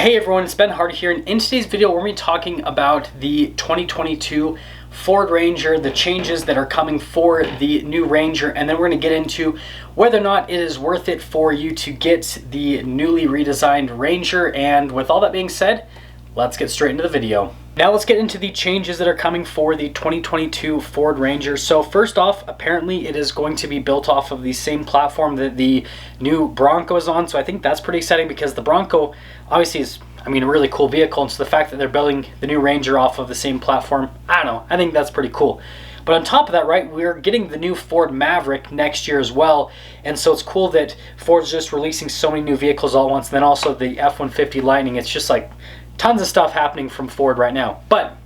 Hey everyone, it's Ben Hardy here, and in today's video we're going to be talking about the 2022 Ford Ranger, the changes that are coming for the new Ranger, and then we're going to get into whether or not it is worth it for you to get the newly redesigned Ranger. And with all that being said, let's get straight into the video. Now let's get into the changes that are coming for the 2022 Ford Ranger. So first off, apparently it is going to be built off of the same platform that the new Bronco is on. So I think that's pretty exciting because the Bronco obviously is, a really cool vehicle. And so the fact that they're building the new Ranger off of the same platform, I don't know, I think that's pretty cool. But on top of that, right, we're getting the new Ford Maverick next year as well. And so it's cool that Ford's just releasing so many new vehicles all at once. And then also the F-150 Lightning. It's just like tons of stuff happening from Ford right now. But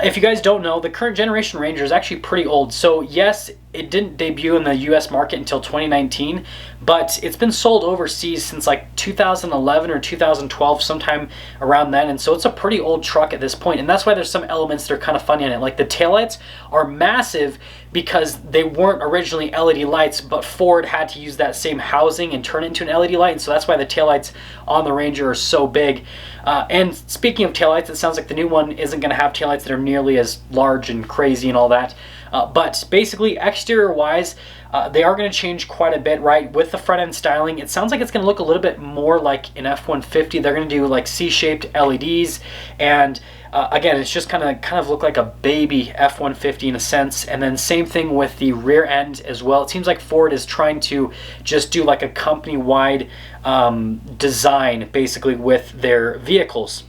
if you guys don't know, the current generation Ranger is actually pretty old. So yes, it didn't debut in the US market until 2019, but it's been sold overseas since like 2011 or 2012, sometime around then. And so it's a pretty old truck at this point. And that's why there's some elements that are kind of funny in it. Like the taillights are massive because they weren't originally LED lights, but Ford had to use that same housing and turn it into an LED light. And so that's why the taillights on the Ranger are so big. And speaking of taillights, it sounds like the new one isn't going to have taillights that are nearly as large and crazy and all that. But basically, exterior-wise, they are going to change quite a bit, right? With the front-end styling, it sounds like it's going to look a little bit more like an F-150. They're going to do like C-shaped LEDs, and again, it's just kind of look like a baby F-150 in a sense. And then same thing with the rear end as well. It seems like Ford is trying to just do like a company-wide design, basically, with their vehicles.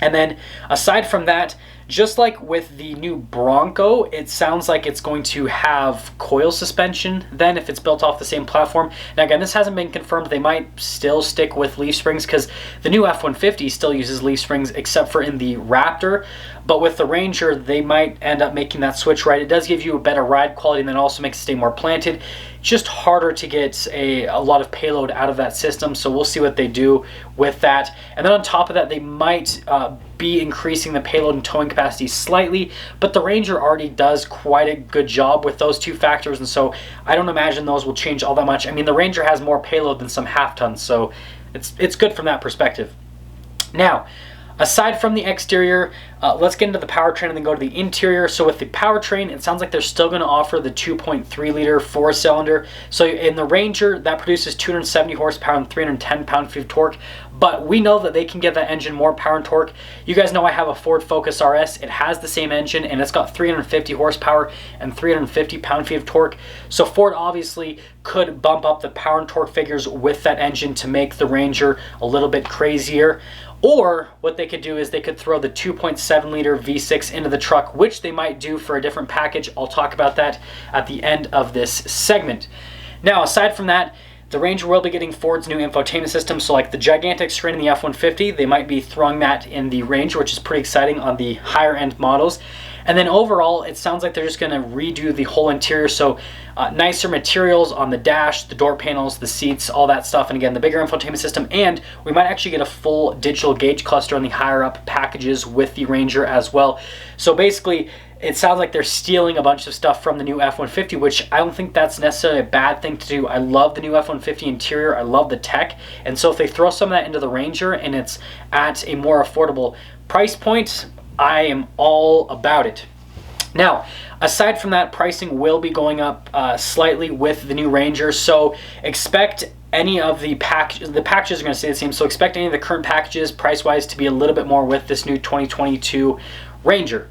And then aside from that, just like with the new Bronco, it sounds like it's going to have coil suspension then if it's built off the same platform. Now again, this hasn't been confirmed. They might still stick with leaf springs because the new F-150 still uses leaf springs except for in the Raptor. But with the Ranger, they might end up making that switch, right? It does give you a better ride quality and then also makes it stay more planted. Just harder to get a lot of payload out of that system, so we'll see what they do with that. And then on top of that, they might be increasing the payload and towing capacity slightly, but the Ranger already does quite a good job with those two factors, and so I don't imagine those will change all that much. The Ranger has more payload than some half tons, so it's good from that perspective. Now, aside from the exterior, let's get into the powertrain and then go to the interior. So with the powertrain, it sounds like they're still going to offer the 2.3 liter four-cylinder. So in the Ranger, that produces 270 horsepower and 310 pound-feet of torque. But we know that they can give that engine more power and torque. You guys know I have a Ford Focus RS. It has the same engine and it's got 350 horsepower and 350 pound-feet of torque. So Ford obviously could bump up the power and torque figures with that engine to make the Ranger a little bit crazier. Or what they could do is they could throw the 2.7 liter V6 into the truck, which they might do for a different package. I'll talk about that at the end of this segment. Now, aside from that, the Ranger will be getting Ford's new infotainment system. So like the gigantic screen in the F-150, they might be throwing that in the Ranger, which is pretty exciting on the higher end models. And then overall, it sounds like they're just going to redo the whole interior. So nicer materials on the dash, the door panels, the seats, all that stuff. And again, the bigger infotainment system. And we might actually get a full digital gauge cluster on the higher up packages with the Ranger as well. So basically, it sounds like they're stealing a bunch of stuff from the new F-150, which I don't think that's necessarily a bad thing to do. I love the new F-150 interior. I love the tech. And so if they throw some of that into the Ranger and it's at a more affordable price point, I am all about it. Now, aside from that, pricing will be going up slightly with the new Ranger, so expect any of the packages are going to stay the same, so expect any of the current packages price-wise to be a little bit more with this new 2022 Ranger.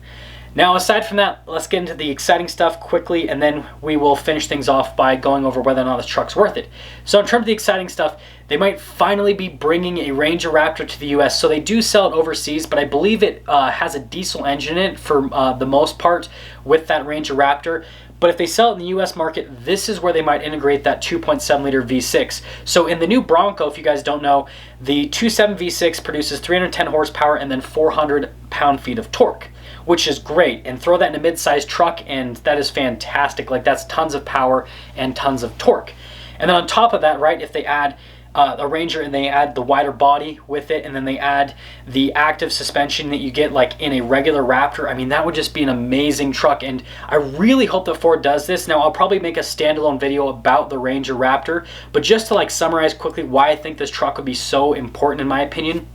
Now, aside from that, let's get into the exciting stuff quickly, and then we will finish things off by going over whether or not this truck's worth it. So in terms of the exciting stuff, they might finally be bringing a Ranger Raptor to the US. So they do sell it overseas, but I believe it has a diesel engine in it for the most part with that Ranger Raptor. But if they sell it in the US market, this is where they might integrate that 2.7 liter V6. So in the new Bronco, if you guys don't know, the 2.7 V6 produces 310 horsepower and then 400 pound-feet of torque, which is great. And throw that in a mid-sized truck and that is fantastic. Like that's tons of power and tons of torque. And then on top of that, right, if they add a Ranger and they add the wider body with it, and then they add the active suspension that you get like in a regular Raptor, I mean, that would just be an amazing truck. And I really hope that Ford does this. Now, I'll probably make a standalone video about the Ranger Raptor, but just to like summarize quickly why I think this truck would be so important in my opinion,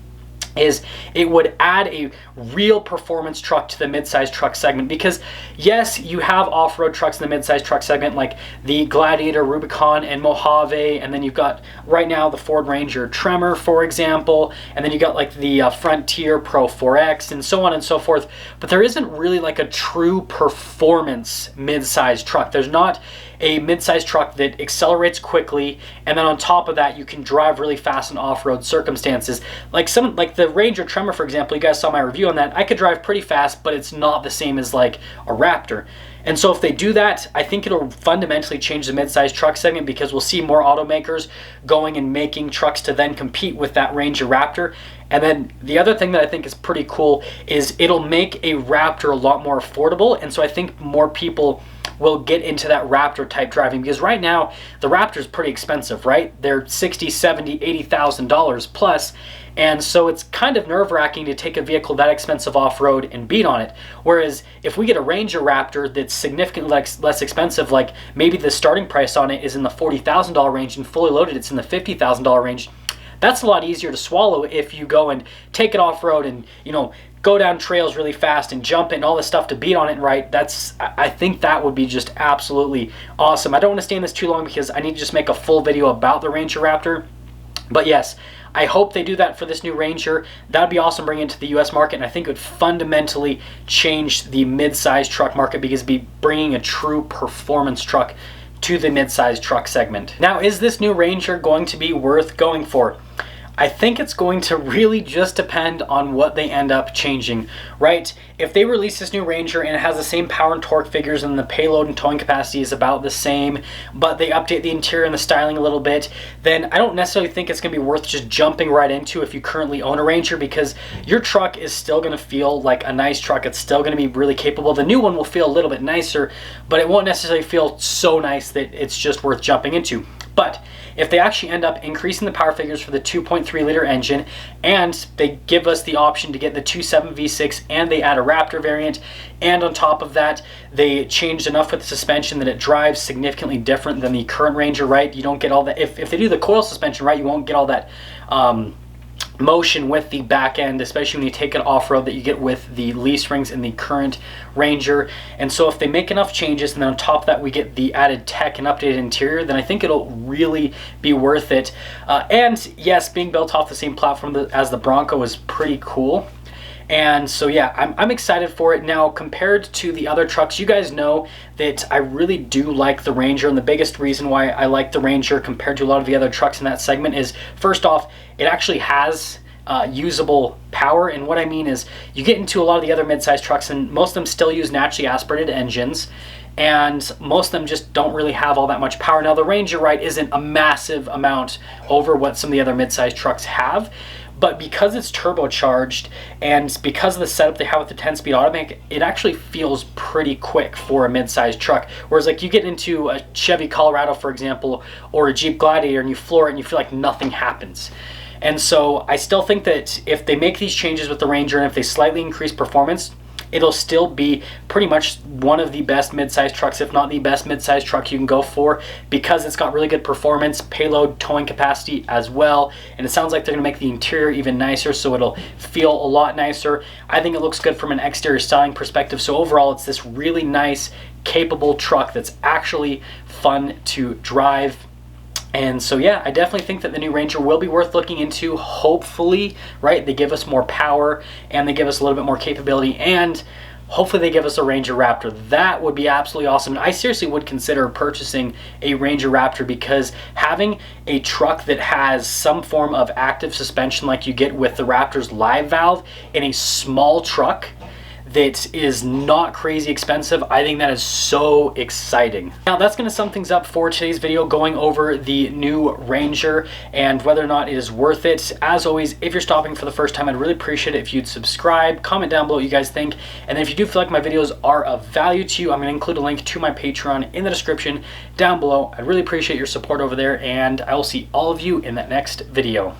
is it would add a real performance truck to the midsize truck segment. Because yes, you have off-road trucks in the midsize truck segment like the Gladiator, Rubicon, and Mojave, and then you've got right now the Ford Ranger Tremor, for example, and then you got like the Frontier Pro 4X and so on and so forth. But there isn't really like a true performance midsize truck. There's not a midsize truck that accelerates quickly, and then on top of that you can drive really fast in off-road circumstances. Like the Ranger Tremor, for example, you guys saw my review on that. I could drive pretty fast, but it's not the same as like a Raptor. And so if they do that, I think it'll fundamentally change the midsize truck segment, because we'll see more automakers going and making trucks to then compete with that Ranger Raptor. And then the other thing that I think is pretty cool is it'll make a Raptor a lot more affordable. And so I think more people will get into that Raptor type driving, because right now the Raptor is pretty expensive, right? They're $60,000, $70,000, $80,000 plus. And so it's kind of nerve-wracking to take a vehicle that expensive off-road and beat on it. Whereas if we get a Ranger Raptor that's significantly less expensive, like maybe the starting price on it is in the $40,000 range and fully loaded it's in the $50,000 range, that's a lot easier to swallow if you go and take it off-road and, you know, go down trails really fast and jump it and all this stuff to beat on it, right? I think that would be just absolutely awesome. I don't want to stay in this too long because I need to just make a full video about the Ranger Raptor. But yes, I hope they do that for this new Ranger. That would be awesome, bringing it to the US market, and I think it would fundamentally change the mid-size truck market, because it'd be bringing a true performance truck to the mid-size truck segment. Now, is this new Ranger going to be worth going for? I think it's going to really just depend on what they end up changing, right? If they release this new Ranger and it has the same power and torque figures and the payload and towing capacity is about the same, but they update the interior and the styling a little bit, then I don't necessarily think it's going to be worth just jumping right into if you currently own a Ranger, because your truck is still going to feel like a nice truck. It's still going to be really capable. The new one will feel a little bit nicer, but it won't necessarily feel so nice that it's just worth jumping into. But if they actually end up increasing the power figures for the 2.3 liter engine, and they give us the option to get the 2.7 V6, and they add a Raptor variant, and on top of that they changed enough with the suspension that it drives significantly different than the current Ranger, right? You don't get all that, if they do the coil suspension right, you won't get all that motion with the back end, especially when you take it off-road, that you get with the leaf springs in the current Ranger. And so if they make enough changes, and then on top of that we get the added tech and updated interior, then I think it'll really be worth it. And yes, being built off the same platform as the Bronco is pretty cool. And so yeah, I'm excited for it. Now, compared to the other trucks, you guys know that I really do like the Ranger, and the biggest reason why I like the Ranger compared to a lot of the other trucks in that segment is, first off, it actually has usable power. And what I mean is, you get into a lot of the other mid-size trucks and most of them still use naturally aspirated engines, and most of them just don't really have all that much power. Now, the Ranger, right, isn't a massive amount over what some of the other mid-size trucks have, but because it's turbocharged and because of the setup they have with the 10-speed automatic, it actually feels pretty quick for a mid-sized truck. Whereas like you get into a Chevy Colorado, for example, or a Jeep Gladiator, and you floor it and you feel like nothing happens. And so I still think that if they make these changes with the Ranger, and if they slightly increase performance, it'll still be pretty much one of the best mid-size trucks, if not the best mid-size truck you can go for, because it's got really good performance, payload, towing capacity as well. And it sounds like they're going to make the interior even nicer, so it'll feel a lot nicer. I think it looks good from an exterior styling perspective. So overall, it's this really nice, capable truck that's actually fun to drive. And so yeah, I definitely think that the new Ranger will be worth looking into. Hopefully, right, they give us more power and they give us a little bit more capability, and hopefully they give us a Ranger Raptor. That would be absolutely awesome. I seriously would consider purchasing a Ranger Raptor, because having a truck that has some form of active suspension like you get with the Raptor's live valve in a small truck that is not crazy expensive. I think that is so exciting. Now that's going to sum things up for today's video, going over the new Ranger and whether or not it is worth it. As always, if you're stopping for the first time, I'd really appreciate it if you'd subscribe, comment down below what you guys think, and then if you do feel like my videos are of value to you, I'm going to include a link to my Patreon in the description down below. I'd really appreciate your support over there, and I will see all of you in that next video.